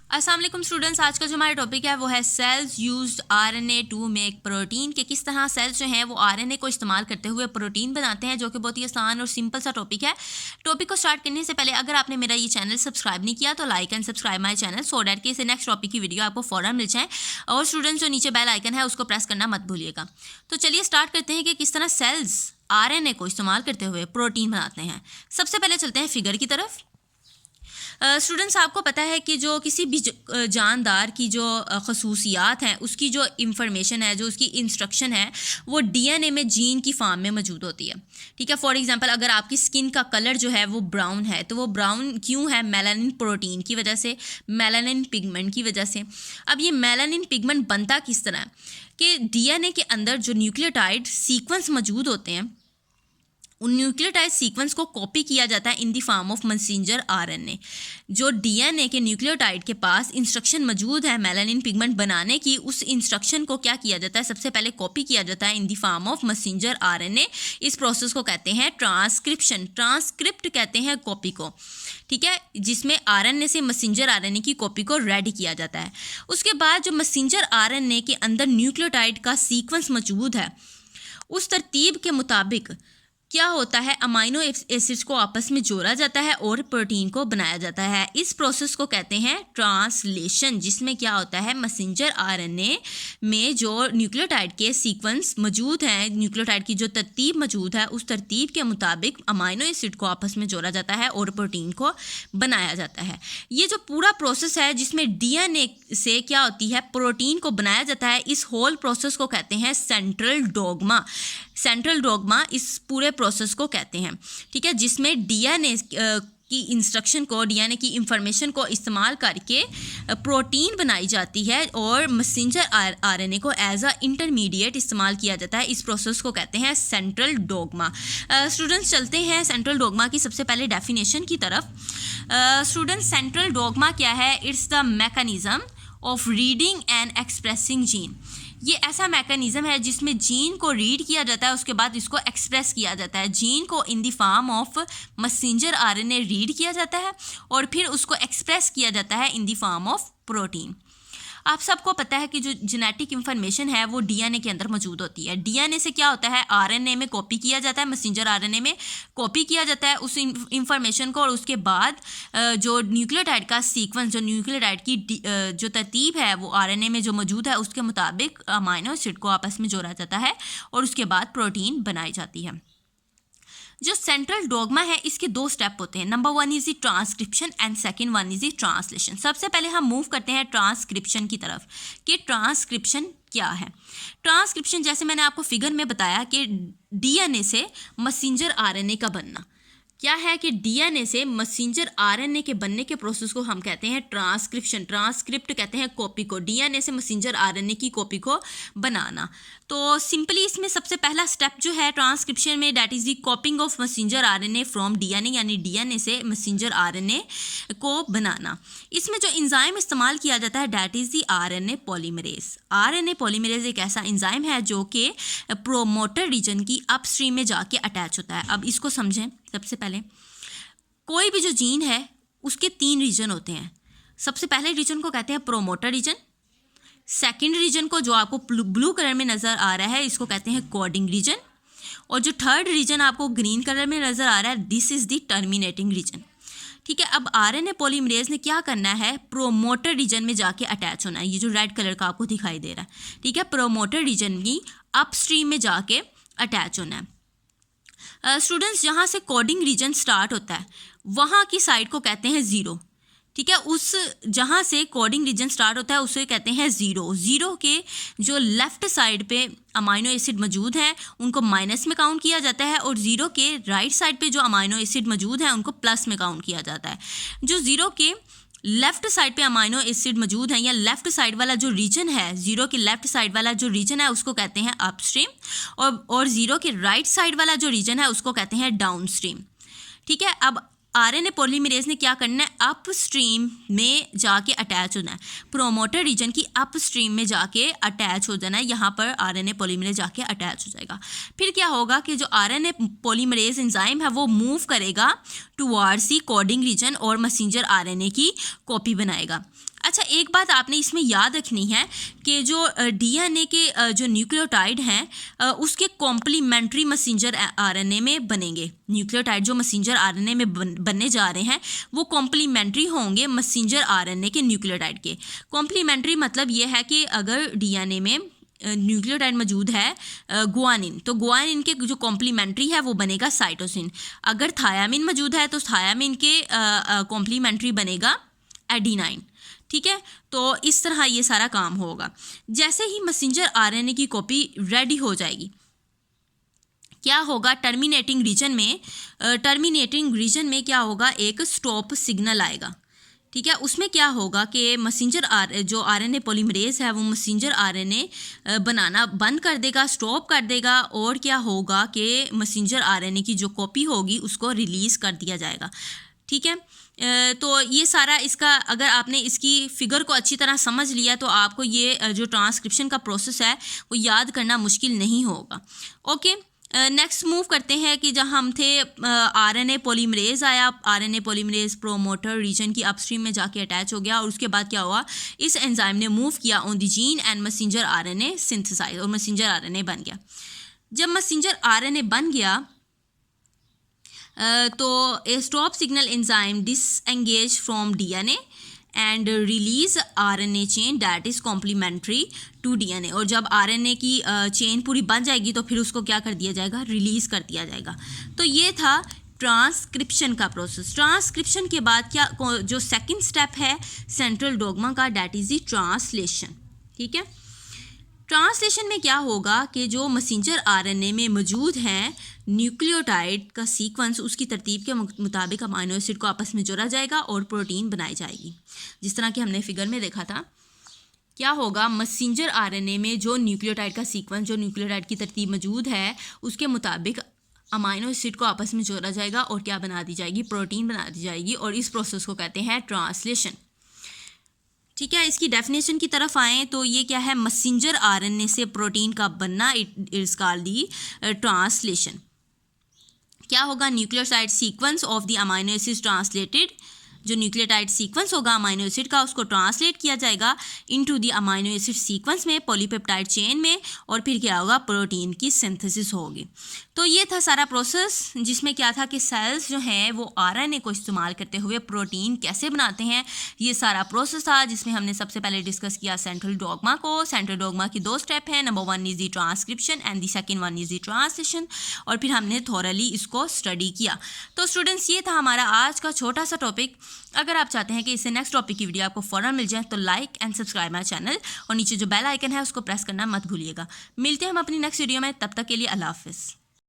अस्सलाम वालेकुम स्टूडेंट्स, आज का जो हमारा टॉपिक है वो है cells used RNA to make protein. के किस तरह सेल्स जो हैं वो आरएनए को इस्तेमाल करते हुए प्रोटीन बनाते हैं, जो कि बहुत ही आसान और सिंपल सा टॉपिक है। टॉपिक को स्टार्ट करने से पहले अगर आपने मेरा ये चैनल सब्सक्राइब नहीं किया तो like and subscribe my channel so that कि इसे नेक्स्ट टॉपिक की वीडियो आपको फ़ौरन मिल जाए। और स्टूडेंट्स जो नीचे बेल आइकन है उसको प्रेस करना मत भूलिएगा। तो चलिए स्टार्ट करते हैं कि किस तरह सेल्स आरएनए को इस्तेमाल करते हुए प्रोटीन बनाते हैं। सबसे पहले चलते हैं फिगर की तरफ। स्टूडेंट्स आपको पता है कि जो किसी भी जानदार की जो खसूसियात हैं उसकी जो इंफॉर्मेशन है, जो उसकी इंस्ट्रक्शन है वो डीएनए में जीन की फॉर्म में मौजूद होती है। ठीक है, फॉर एग्जांपल अगर आपकी स्किन का कलर जो है वो ब्राउन है तो वो ब्राउन क्यों है? मेलानिन प्रोटीन की वजह से, मेलानिन पिगमेंट की वजह से। अब ये मेलानिन पिगमेंट बनता किस तरह है कि डीएनए के अंदर जो न्यूक्लियोटाइड सीक्वेंस मौजूद होते हैं उन न्यूक्लियोटाइड सीक्वेंस को कॉपी किया जाता है in the form of messenger RNA. जो डीएनए के न्यूक्लियोटाइड के पास इंस्ट्रक्शन मौजूद है मेलानिन पिगमेंट बनाने की, उस इंस्ट्रक्शन को क्या किया जाता है? सबसे पहले कॉपी किया जाता है in the form of messenger RNA. इस प्रोसेस को कहते हैं ट्रांसक्रिप्शन। ट्रांसक्रिप्ट कहते हैं कॉपी को, ठीक है, जिसमें आरएनए से मैसेंजर आरएनए की कॉपी को रेडी किया जाता है। उसके बाद जो मैसेंजर आरएनए के अंदर न्यूक्लियोटाइड का सीक्वेंस मौजूद है उस तरतीब के मुताबिक क्या होता है? अमाइनो एसिड्स को आपस में जोड़ा जाता है और प्रोटीन को बनाया जाता है। इस प्रोसेस को कहते हैं ट्रांसलेशन, जिसमें क्या होता है? मैसेंजर आरएनए में जो न्यूक्लियोटाइड के सीक्वेंस मौजूद हैं, न्यूक्लियोटाइड की जो तरतीब मौजूद है उस तरतीब के मुताबिक अमाइनो एसिड को आपस में जोड़ा जाता है और प्रोटीन को बनाया जाता है। ये जो पूरा प्रोसेस है जिसमें डीएनए से क्या होती है? प्रोटीन को बनाया जाता है। इस होल प्रोसेस को कहते हैं सेंट्रल डोग्मा। सेंट्रल डोग्मा इस पूरे प्रोसेस को कहते हैं, ठीक है, जिसमें डीएनए की इंस्ट्रक्शन को, डीएनए की इंफॉर्मेशन को इस्तेमाल करके प्रोटीन बनाई जाती है और मैसेंजर आरएनए को एज अ इंटरमीडिएट इस्तेमाल किया जाता है। इस प्रोसेस को कहते हैं सेंट्रल डोग्मा। स्टूडेंट्स चलते हैं सेंट्रल डोग्मा की सबसे पहले डेफिनेशन की तरफ। स्टूडेंट्स सेंट्रल डोग्मा क्या है? It's the mechanism of reading and expressing gene. ये ऐसा मैकेनिज्म है जिसमें जीन को रीड किया जाता है, उसके बाद इसको एक्सप्रेस किया जाता है। जीन को in the form of messenger RNA read किया जाता है और फिर उसको एक्सप्रेस किया जाता है in the form of protein. आप सबको पता है कि जो जेनेटिक इंफॉर्मेशन है वो डीएनए के अंदर मौजूद होती है। डीएनए से क्या होता है? आरएनए में कॉपी किया जाता है, मैसेंजर आरएनए में कॉपी किया जाता है उस इंफॉर्मेशन को, और उसके बाद जो न्यूक्लियोटाइड का सीक्वेंस, जो न्यूक्लियोटाइड की जो तरतीब है वो आरएनए में जो मौजूद है उसके मुताबिक अमाइनो एसिड को आपस में जोड़ा जाता है और उसके बाद प्रोटीन बनाई जाती है। जो सेंट्रल डोग्मा है इसके दो स्टेप होते हैं। Number 1 is the transcription and second 1 is the translation. सबसे पहले हम मूव करते हैं ट्रांसक्रिप्शन की तरफ कि ट्रांसक्रिप्शन क्या है। ट्रांसक्रिप्शन जैसे मैंने आपको फिगर में बताया कि डीएनए से मैसेंजर आरएनए का बनना क्या है कि डीएनए से मैसेंजर आरएनए के बनने के प्रोसेस को हम कहते हैं ट्रांसक्रिप्शन। ट्रांसक्रिप्ट कहते हैं कॉपी को, डीएनए से मैसेंजर आरएनए की कॉपी को बनाना। तो सिंपली इसमें सबसे पहला स्टेप जो है ट्रांसक्रिप्शन में, that is the कॉपिंग of messenger RNA from DNA, यानी डीएनए से मैसेंजर आरएनए को बनाना। इसमें जो एंजाइम इस्तेमाल किया जाता है that is the RNA polymerase. RNA polymerase एक ऐसा एंजाइम है जो कि प्रोमोटर रीजन की अपस्ट्रीम में जाके अटैच होता है। अब इसको समझें। सबसे पहले कोई भी जो जीन है उसके 3 रीजन होते हैं। सबसे पहले रीजन को कहते हैं प्रोमोटर रीजन। सेकंड रीजन को, जो आपको ब्लू कलर में नज़र आ रहा है, इसको कहते हैं कोडिंग रीजन। और जो थर्ड रीजन आपको ग्रीन कलर में नज़र आ रहा है, this is the terminating region. ठीक है, अब आरएनए पॉलीमरेज ने क्या करना है? प्रोमोटर रीजन में जाके अटैच होना है। ये जो रेड कलर का आपको दिखाई दे रहा है, ठीक है, प्रोमोटर रीजन की अपस्ट्रीम में जाके अटैच होना है। स्टूडेंट्स जहाँ से कोडिंग रीजन स्टार्ट होता है वहाँ की साइड को कहते हैं ज़ीरो। ठीक है, उस जहाँ से कोडिंग रीजन स्टार्ट होता है उसे कहते हैं ज़ीरो। ज़ीरो के जो लेफ़्ट साइड पे अमाइनो एसिड मौजूद हैं उनको माइनस में काउंट किया जाता है और ज़ीरो के राइट साइड पे जो अमाइनो एसिड मौजूद हैं उनको प्लस में काउंट किया जाता है। जो ज़ीरो के लेफ्ट साइड पे अमाइनो एसिड मौजूद हैं या लेफ्ट साइड वाला जो रीजन है, जीरो के लेफ्ट साइड वाला जो रीजन है उसको कहते हैं अपस्ट्रीम, और जीरो के राइट साइड वाला जो रीजन है उसको कहते हैं डाउनस्ट्रीम। ठीक है, अब आरएनए पॉलीमरेज ने क्या करना है? अपस्ट्रीम में जाके अटैच होना है। प्रोमोटर रीजन की अपस्ट्रीम में जाके अटैच हो जाना है। यहाँ पर आरएनए पॉलीमरेज जाके अटैच हो जाएगा। फिर क्या होगा कि जो आरएनए पॉलीमरेज एंजाइम है वो मूव करेगा टुवार्ड्स दी कोडिंग रीजन और मैसेंजर आरएनए की कॉपी बनाएगा। अच्छा, एक बात आपने इसमें याद रखनी है कि जो DNA के जो न्यूक्लियोटाइड हैं उसके कॉम्प्लीमेंट्री मैसेंजर RNA में बनेंगे। न्यूक्लियोटाइड जो मैसेंजर RNA में बनने जा रहे हैं वो कॉम्प्लीमेंट्री होंगे मैसेंजर RNA के न्यूक्लियोटाइड के। कॉम्प्लीमेंट्री मतलब ये है कि अगर DNA में न्यूक्लियोटाइड मौजूद है गुआनिन, तो गुआनिन के जो कॉम्प्लीमेंट्री है वो बनेगा साइटोसिन। अगर थायामिन मौजूद है तो थायामिन के कॉम्प्लीमेंट्री बनेगा एडिनाइन। ठीक है, तो इस तरह ये सारा काम होगा। जैसे ही मैसेंजर RNA की कॉपी रेडी हो जाएगी, क्या होगा, टर्मिनेटिंग रीजन में क्या होगा, एक स्टॉप सिग्नल आएगा। ठीक है, उसमें क्या होगा कि मैसेंजर जो RNA पॉलीमरेज है वो मैसेंजर RNA बनाना बंद कर देगा, स्टॉप कर देगा, और क्या होगा कि मैसेंजर RNA की जो कॉपी होगी उसको रिलीज़ कर दिया जाएगा। ठीक है, तो ये सारा इसका, अगर आपने इसकी फ़िगर को अच्छी तरह समझ लिया तो आपको ये जो ट्रांसक्रिप्शन का प्रोसेस है वो याद करना मुश्किल नहीं होगा। ओके, नेक्स्ट मूव करते हैं कि जहाँ हम थे, RNA पॉलीमरेज आया। RNA पॉलीमरेज प्रोमोटर रीजन की अपस्ट्रीम में जाके अटैच हो गया, और उसके बाद क्या हुआ, इस एंजाइम ने मूव किया on the gene and messenger RNA synthesize, और मैसेंजर RNA बन गया। जब मैसेंजर RNA बन गया तो a stop signal enzyme disengage from DNA and release RNA chain that is complementary to DNA। और जब RNA की चेन पूरी बन जाएगी तो फिर उसको क्या कर दिया जाएगा, रिलीज़ कर दिया जाएगा। तो ये था ट्रांसक्रिप्शन का प्रोसेस। ट्रांसक्रिप्शन के बाद क्या जो सेकंड स्टेप है सेंट्रल डोग्मा का, दैट इज़ द ट्रांसलेशन। ठीक है, ट्रांसलेशन में क्या होगा कि जो मैसेंजर RNA में मौजूद हैं न्यूक्लियोटाइड का सीक्वेंस, उसकी तरतीब के मुताबिक अमीनो एसिड को आपस में जोड़ा जाएगा और प्रोटीन बनाई जाएगी, जिस तरह कि हमने फिगर में देखा था। क्या होगा, मैसेंजर RNA में जो न्यूक्लियोटाइड का सीक्वेंस, जो न्यूक्लियोटाइड की तरतीब मौजूद है उसके मुताबिक अमीनो एसिड को आपस में जोड़ा जाएगा और क्या बना दी जाएगी, प्रोटीन बना दी जाएगी, और इस प्रोसेस को कहते हैं ट्रांसलेशन। ठीक है, इसकी डेफिनेशन की तरफ आएँ तो ये क्या है, मैसेंजर RNA से प्रोटीन का बनना, it is called the translation. क्या होगा, nucleotide sequence of the amino acid translated, जो न्यूक्लियोटाइड सीक्वेंस होगा अमीनो एसिड का उसको ट्रांसलेट किया जाएगा into the amino acid sequence में, पॉलीपेप्टाइड चेन में, और फिर क्या होगा, प्रोटीन की सिंथेसिस होगी। तो ये था सारा प्रोसेस, जिसमें क्या था कि सेल्स जो हैं वो RNA को इस्तेमाल करते हुए प्रोटीन कैसे बनाते हैं, ये सारा प्रोसेस था, जिसमें हमने सबसे पहले डिस्कस किया सेंट्रल डोग्मा को। सेंट्रल डोग्मा की 2 स्टेप हैं, number 1 is the transcription and the second 1 is the translation, और फिर हमने थॉरली इसको स्टडी किया। तो स्टूडेंट्स, ये था हमारा आज का छोटा सा टॉपिक। अगर आप चाहते हैं कि इससे नेक्स्ट टॉपिक की वीडियो आपको फ़ौरन मिल जाए तो like and subscribe my channel, और नीचे जो बेल आइकन है उसको प्रेस करना मत भूलिएगा। मिलते हैं हम अपनी नेक्स्ट वीडियो में, तब तक के लिए अल्लाह हाफ़िज़।